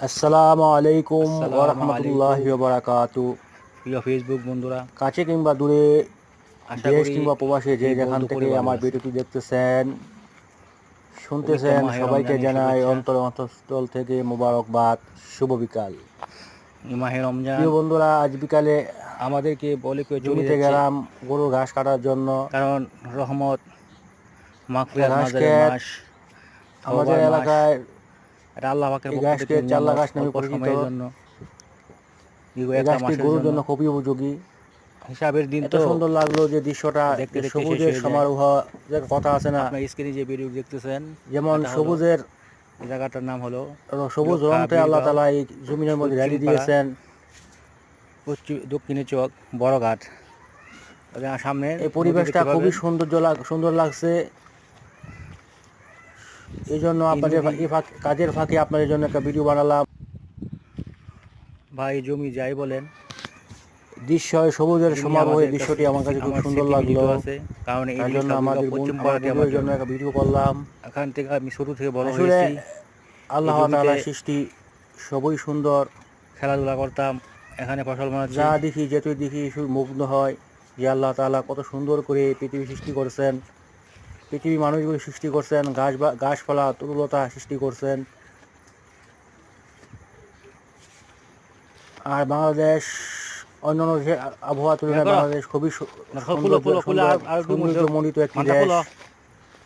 আসসালামু আলাইকুম ওয়া আসসালামু রাহমাতুল্লাহি আলাইকুম ওয়া বারাকাতুহু। প্রিয় ফেসবুক বন্ধুরা, কাছে কিংবা দূরে, আশা দেশ করি কিংবা প্রবাসে যে এই ভর যেখান থেকে দুপুরে ভালো আমার আছেন। ভিডিওটি দেখতেছেন, পবিত্র শুনতেছেন, মাহে সবাইকে রমজানের জানাই শুভেচ্ছা। অন্তঃস্থল থেকে মোবারকবাদ, শুভ বিকাল। এই মাহে রমজান প্রিয় বন্ধুরা, আজ বিকালে আমাদেরকে বলে করে চলে জমিতে যাচ্ছে, গেলাম গরুর ঘাস কাটার জন্য। কারণ রহমত, একটা মাগফিরাত ঘাস নাজারের ক্ষেত মাস, আমাদের তওবার মাস। এলাকায়। এটা আল্লাহ পাকের এই পক্ষ ঘাস থেকে ক্ষেত চাল্লা নিয়ামত, ঘাস নামে অল্প পরিচিত। সময়ের জন্য, দীর্ঘ এই একটা ঘাসটি মাসের গরুর জন্য জন্য খুবই উপযোগী। হিসাবের দিন। এত তো সুন্দর লাগলো যে দৃশ্যটা, দেখতে যে দেখতে শেষ সবুজের হয়ে যায়। সমারোহ, যে কথা আছে না, আপনার স্ক্রিনে যে ভিডিও দেখতেছেন, যেমন এটা হলো, সবুজের এই জায়গাটার নাম হলো সবুজ লক্ষা রংটা আল্লাহ বীরগাঁও, তালা এই জমিনের মধ্যে ঢালি পশ্চিম পাড়া, দিয়েছেন। দক্ষিণে চক, বড়ঘাট। সামনে এই নদী পরিবেশটা দেখতে খুবই পাবেন। সুন্দর লাগছে। এই জন্য এই আপনাদের নদী কাজের ফাঁকে আপনাদের জন্য একটা ভিডিও বানালাম। বা এই জমি যাই বলেন, দৃশ্য সবুজের এই জমি সমারোহে আমাদের একটা দৃশ্যটি আমার কাছে খুব আমার সুন্দর স্মৃতি লাগলো। বিজিত আছে, কারণ এই তার জন্য লক্ষা বীরগাঁও আমাদের পশ্চিম আমার পাড়াটি আমার বন্ধুদের জন্য জন্ম। একটা ভিডিও করলাম। এখান থেকে আমি শুরু থেকে বড় আসলে হয়েছি। এই আল্লাহ জমিতে তাআলার সৃষ্টি সবই সুন্দর। খেলাধুলা করতাম, এখানে ফসল বানাচ্ছি। যা দেখি যেতুই দেখি শুধু মুগ্ধ হয় যে আল্লাহ তাআলা কত সুন্দর করে পৃথিবী সৃষ্টি করেছেন, পৃথিবী মানুষগুলি সৃষ্টি করছেন, গাছপালা তরুলতা সৃষ্টি করছেন। আর বাংলাদেশ অন্যান্য দেশের আবহাওয়ার বের তুলনায় করো, বাংলাদেশ খুবই ফুলো ফুলো ফুলো, আর দুই মুঠ দেও, সৌন্দর্যমণ্ডিত একটি মানটা দেশ, ফুলো,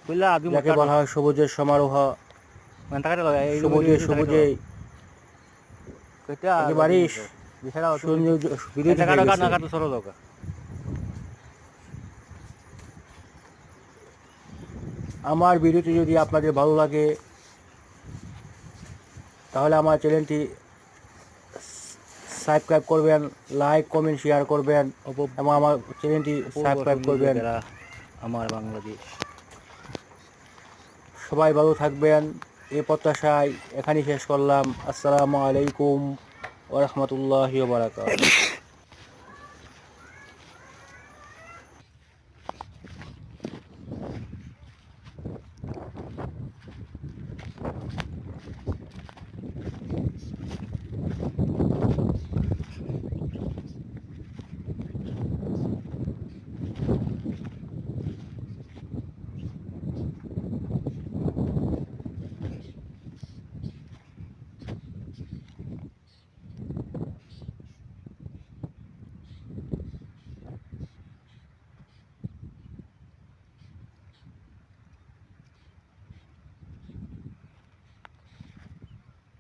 ফুললা আর দুই মুঠ যাকে কাটো, বলা হয় সবুজের সমারোহ। মানটা কাটে লাগা, এই জমি সবুজে কাটে সবুজে কইটা আর দুই একেবারেই মুঠ দাও। বিছাড়াও তুমি সৌন্দর্য বিরোধী এটা হয়ে কাটো, কাট গেছে। না কাটো, সরো দোকা। আমার ভিডিওটি যদি আপনাদের ভালো লাগে, তাহলে আমার চ্যানেলটি সাবস্ক্রাইব করবেন, লাইক কমেন্ট শেয়ার করবেন এবং আমার চ্যানেলটি অপূর্ব সাবস্ক্রাইব সৌন্দর্য করবেন। ঘেরা আমার বাংলাদেশ। সবাই ভালো থাকবেন, এই প্রত্যাশায় এখানেই শেষ করলাম। আসসালামু আলাইকুম ওয়া রাহমাতুল্লাহি ওয়া বারাকাতুহু।